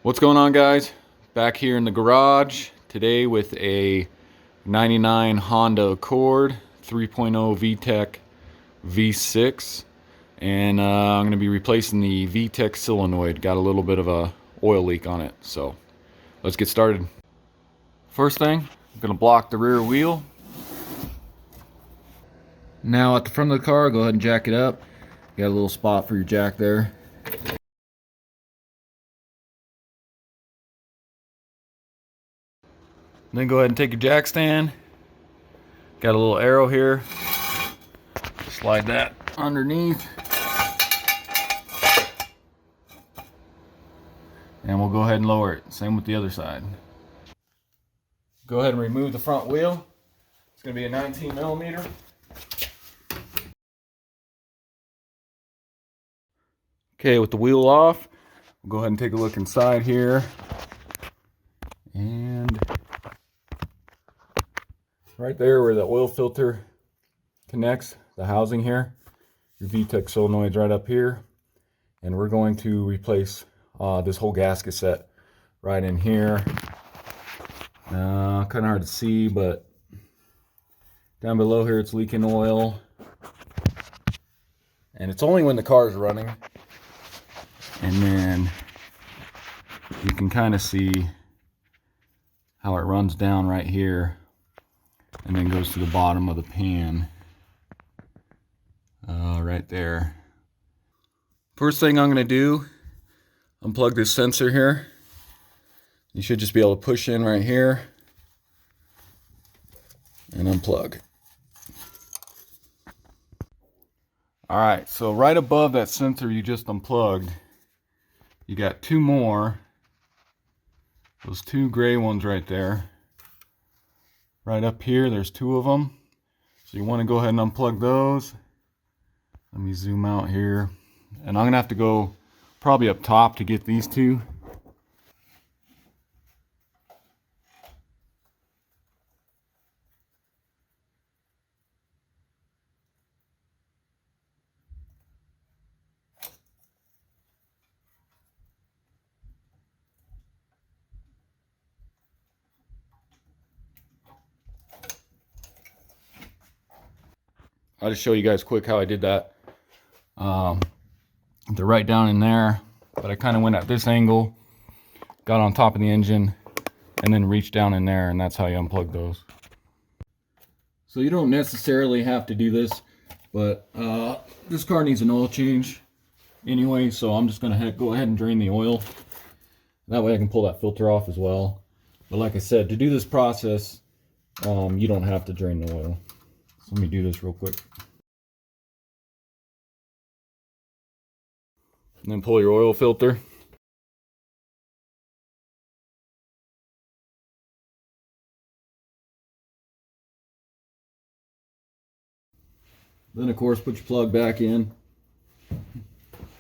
What's going on, guys? Back here in the garage today with a 99 Honda Accord 3.0 Vtec V6, and I'm going to be replacing the Vtec Solenoid. Got a little bit of a oil leak on it, so let's get started. First thing, I'm going to block the rear wheel. Now at the front of the car, go ahead and jack it up. Got a little spot for your jack there. Then go ahead and take your jack stand. Got a little arrow here. Slide that underneath. And we'll go ahead and lower it. Same with the other side. Go ahead and remove the front wheel. It's going to be a 19 millimeter. Okay, with the wheel off, we'll go ahead and take a look inside here. And right there where the oil filter connects, the housing here, your Vtec Solenoid's right up here. And we're going to replace this whole gasket set right in here. Kind of hard to see, but down below here it's leaking oil. And it's only when the car is running. And then you can kind of see how it runs down right here and then goes to the bottom of the pan right there. First thing I'm going to do, unplug this sensor here. You should just be able to push in right here and unplug. Alright, so right above that sensor you just unplugged, you got two more. Those two gray ones right there. Right up here, there's two of them. So you want to go ahead and unplug those. Let me zoom out here. And I'm going to have to go probably up top to get these two. I'll just show you guys quick how I did that. They're right down in there, but I kind of went at this angle, got on top of the engine, and then reached down in there, and that's how you unplug those. So you don't necessarily have to do this, but this car needs an oil change anyway, so I'm just going to go ahead and drain the oil. That way I can pull that filter off as well. But like I said, to do this process, you don't have to drain the oil. So let me do this real quick. And then pull your oil filter. Then of course put your plug back in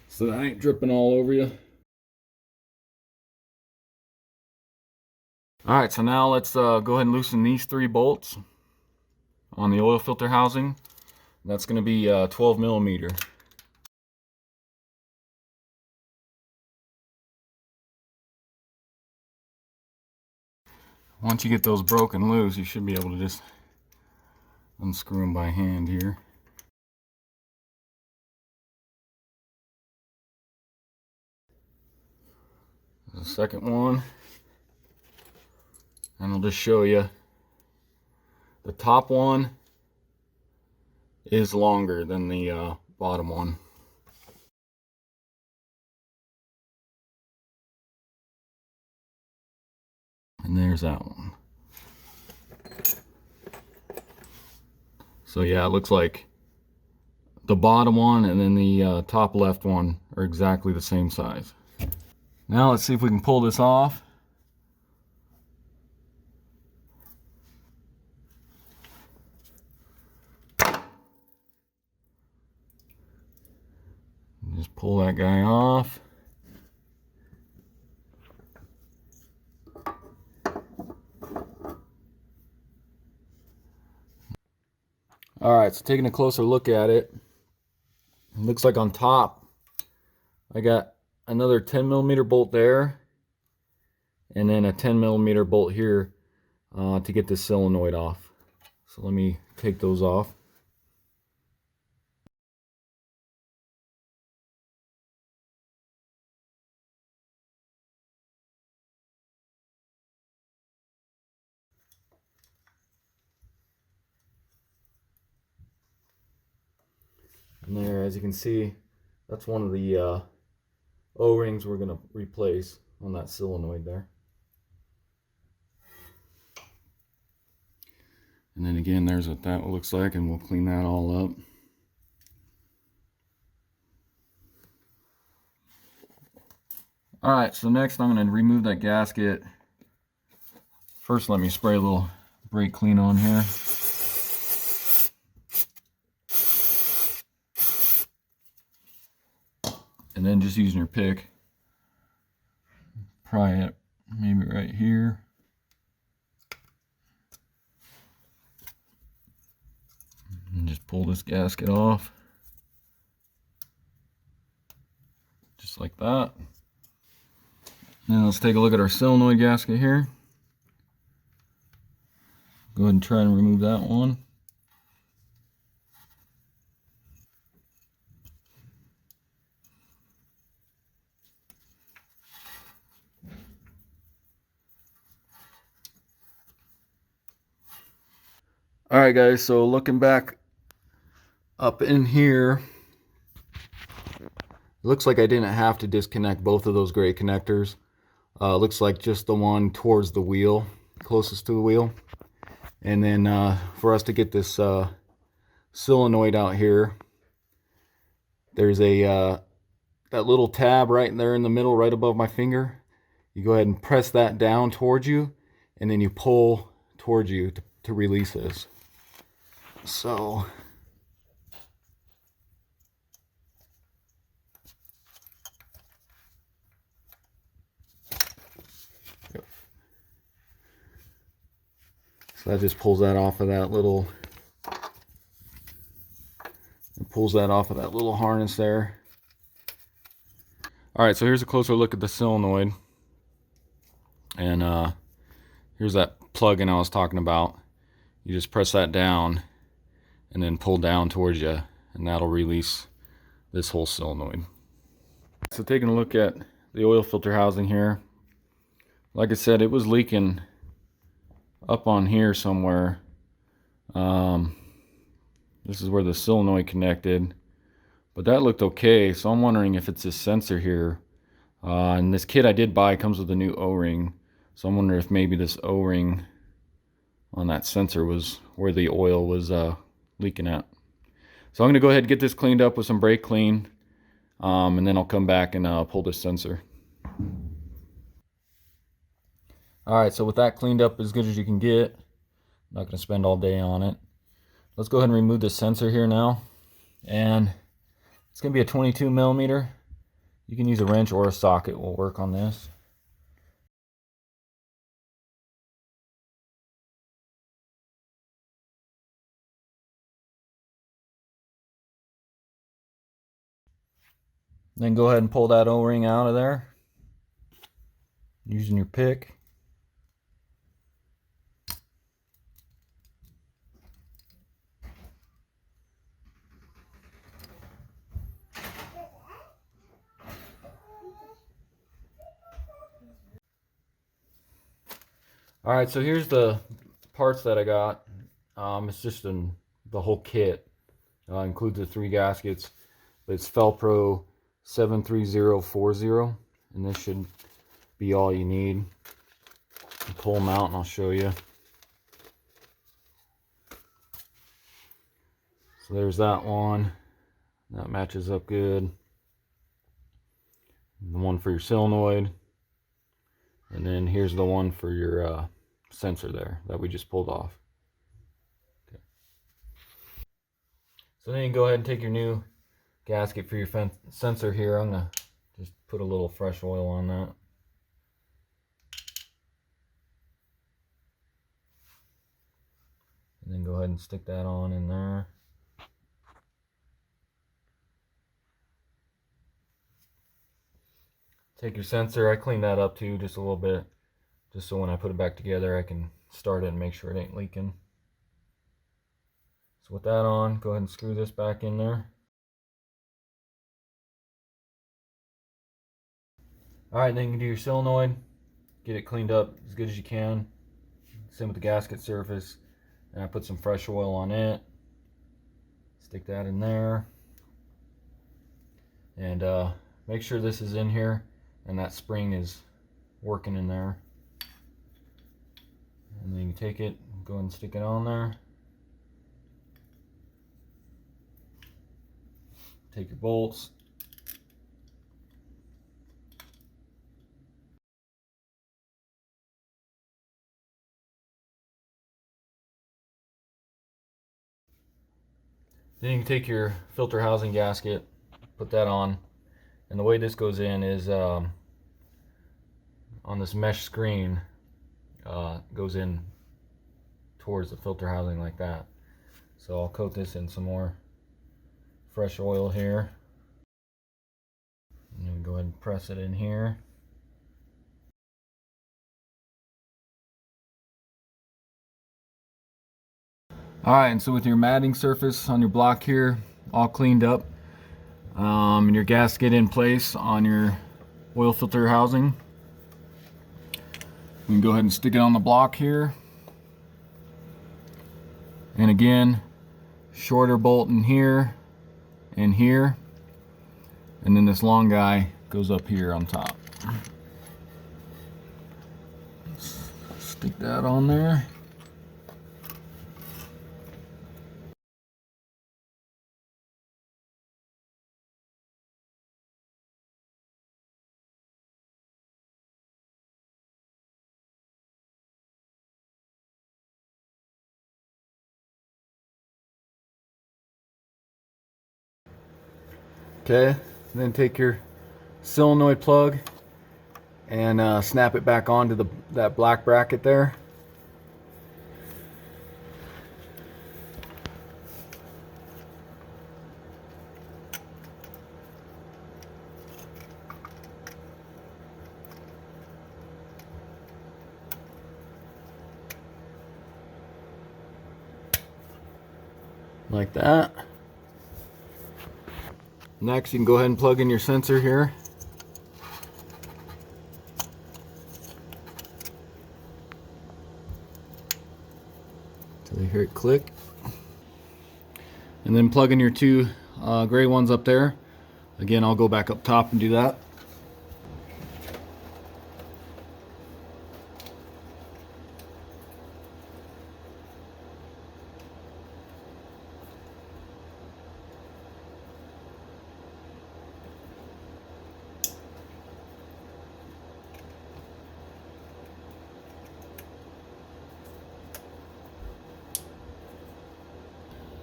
so that I ain't dripping all over you. Alright, so now let's go ahead and loosen these three bolts on the oil filter housing. That's going to be 12 millimeter. Once you get those broken loose, you should be able to just unscrew them by hand here. The second one, and I'll just show you. The top one is longer than the bottom one. And there's that one. So yeah, it looks like the bottom one and then the top left one are exactly the same size. Now let's see if we can pull this off. Just pull that guy off. Alright, so taking a closer look at it, it looks like on top I got another 10 millimeter bolt there, and then a 10mm bolt here to get the solenoid off. So let me take those off. And there, as you can see, that's one of the O-rings we're going to replace on that solenoid there. And then again, there's what that looks like, and we'll clean that all up. Alright, so next I'm going to remove that gasket. First, let me spray a little brake clean on here. And then just using your pick, pry it maybe right here. And just pull this gasket off. Just like that. Now let's take a look at our solenoid gasket here. Go ahead and try and remove that one. Alright guys, so looking back up in here, it looks like I didn't have to disconnect both of those gray connectors. Looks like just the one towards the wheel, closest to the wheel. And then for us to get this solenoid out here, there's a that little tab right there in the middle, right above my finger. You go ahead and press that down towards you, and then you pull towards you to release this. So that just pulls that off of that little, harness there. All right, so here's a closer look at the solenoid, and here's that plug-in I was talking about. You just press that down and then pull down towards you, and that'll release this whole solenoid. So taking a look at the oil filter housing here, like I said, it was leaking up on here somewhere. This is where the solenoid connected, but that looked okay. So I'm wondering if it's this sensor here. And this kit I did buy comes with a new O-ring, so I'm wondering if maybe this O-ring on that sensor was where the oil was leaking at. So I'm going to go ahead and get this cleaned up with some brake clean, and then I'll come back and pull this sensor. Alright, so with that cleaned up as good as you can get, I'm not going to spend all day on it. Let's go ahead and remove this sensor here now. And it's going to be a 22mm. You can use a wrench or a socket will work on this. Then go ahead and pull that O-ring out of there using your pick. Alright, so here's the parts that I got. It's just the whole kit. Includes the 3 gaskets. But it's Felpro 73040, and this should be all you need. Pull them out and I'll show you. So there's that one. That matches up good. The one for your solenoid. And then here's the one for your sensor there that we just pulled off. Okay. So then you can go ahead and take your new gasket for your sensor here. I'm going to just put a little fresh oil on that. And then go ahead and stick that on in there. Take your sensor. I cleaned that up too just a little bit. just so when I put it back together I can start it and make sure it ain't leaking. So with that on, go ahead and screw this back in there. Alright, then you can do your solenoid, get it cleaned up as good as you can. Same with the gasket surface. And I put some fresh oil on it. Stick that in there. And make sure this is in here and that spring is working in there. And then you take it, go ahead and stick it on there. Take your bolts. Then you can take your filter housing gasket, put that on. And the way this goes in is on this mesh screen, goes in towards the filter housing like that. So I'll coat this in some more fresh oil here. And then go ahead and press it in here. Alright, and so with your matting surface on your block here all cleaned up, and your gasket in place on your oil filter housing, you can go ahead and stick it on the block here. And again, shorter bolt in here and here, and then this long guy goes up here on top. Stick that on there. Okay, and then take your solenoid plug and snap it back onto that black bracket there. Like that. Next, you can go ahead and plug in your sensor here. Until you hear it click. And then plug in your two gray ones up there. Again, I'll go back up top and do that.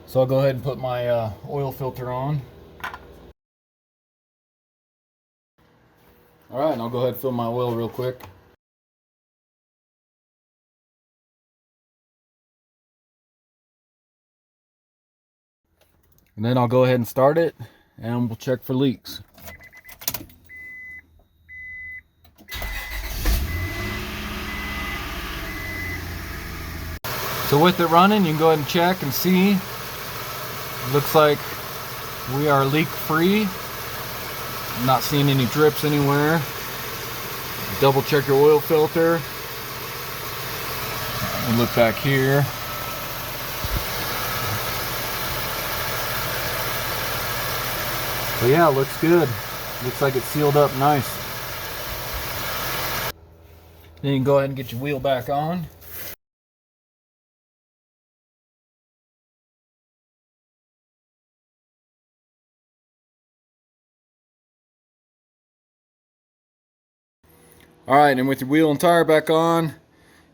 So I'll go ahead and put my oil filter on. Alright, and I'll go ahead and fill my oil real quick. And then I'll go ahead and start it and we'll check for leaks. So with it running, you can go ahead and check and see. Looks like we are leak free. I'm not seeing any drips anywhere. Double check your oil filter. And look back here. But yeah, it looks good. Looks like it's sealed up nice. Then you can go ahead and get your wheel back on. Alright, and with your wheel and tire back on,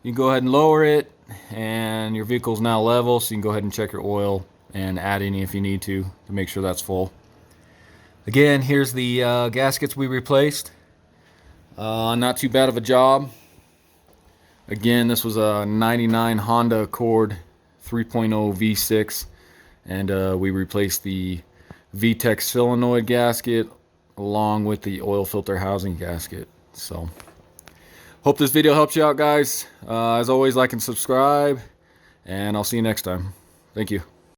you can go ahead and lower it, and your vehicle's now level, so you can go ahead and check your oil and add any if you need to make sure that's full. Again, here's the gaskets we replaced. Not too bad of a job. Again, this was a 99 Honda Accord 3.0 V6, and we replaced the Vtec Solenoid gasket along with the oil filter housing gasket. So Hope this video helps you out, guys. As always, like and subscribe, and I'll see you next time. Thank you.